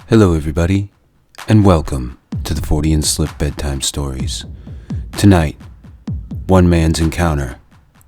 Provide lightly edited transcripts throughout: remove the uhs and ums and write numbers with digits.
Hello everybody, and welcome to the Fortean Slip Bedtime Stories. Tonight, one man's encounter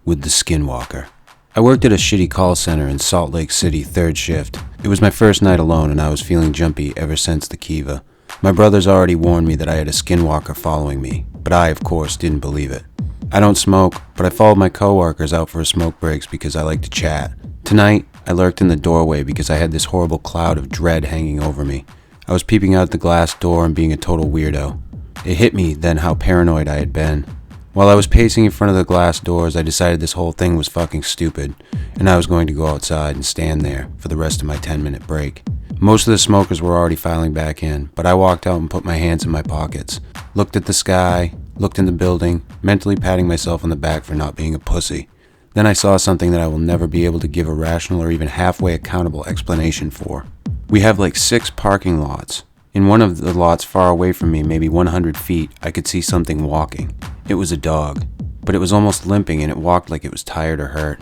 with the Skinwalker. I worked at a shitty call center in Salt Lake City, third shift. It was my first night alone and I was feeling jumpy ever since the Kiva. My brothers already warned me that I had a Skinwalker following me, but I, of course, didn't believe it. I don't smoke, but I followed my coworkers out for smoke breaks because I like to chat. Tonight, I lurked in the doorway because I had this horrible cloud of dread hanging over me. I was peeping out the glass door and being a total weirdo. It hit me then how paranoid I had been. While I was pacing in front of the glass doors, I decided this whole thing was fucking stupid, and I was going to go outside and stand there for the rest of my 10-minute break. Most of the smokers were already filing back in, but I walked out and put my hands in my pockets, looked at the sky, looked in the building, mentally patting myself on the back for not being a pussy. Then I saw something that I will never be able to give a rational or even halfway accountable explanation for. We have like 6 parking lots. In one of the lots far away from me, maybe 100 feet, I could see something walking. It was a dog, but it was almost limping and it walked like it was tired or hurt.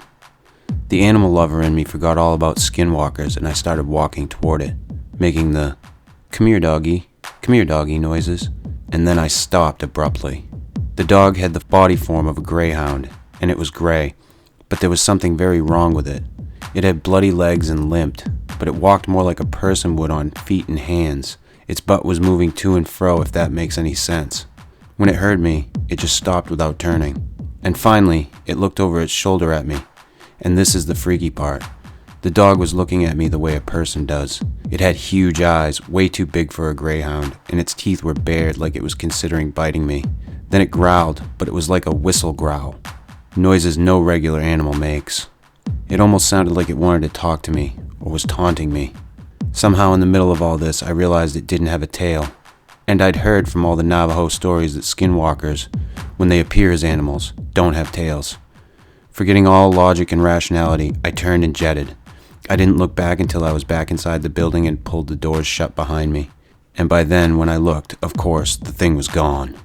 The animal lover in me forgot all about skinwalkers and I started walking toward it, making the come here doggy noises, and then I stopped abruptly. The dog had the body form of a greyhound, and it was gray, but there was something very wrong with it. It had bloody legs and limped, but it walked more like a person would on feet and hands. Its butt was moving to and fro, if that makes any sense. When it heard me, it just stopped without turning. And finally, it looked over its shoulder at me. And this is the freaky part. The dog was looking at me the way a person does. It had huge eyes, way too big for a greyhound, and its teeth were bared like it was considering biting me. Then it growled, but it was like a whistle growl. Noises no regular animal makes. It almost sounded like it wanted to talk to me, or was taunting me. Somehow in the middle of all this, I realized it didn't have a tail. And I'd heard from all the Navajo stories that skinwalkers, when they appear as animals, don't have tails. Forgetting all logic and rationality, I turned and jetted. I didn't look back until I was back inside the building and pulled the doors shut behind me. And by then, when I looked, of course, the thing was gone.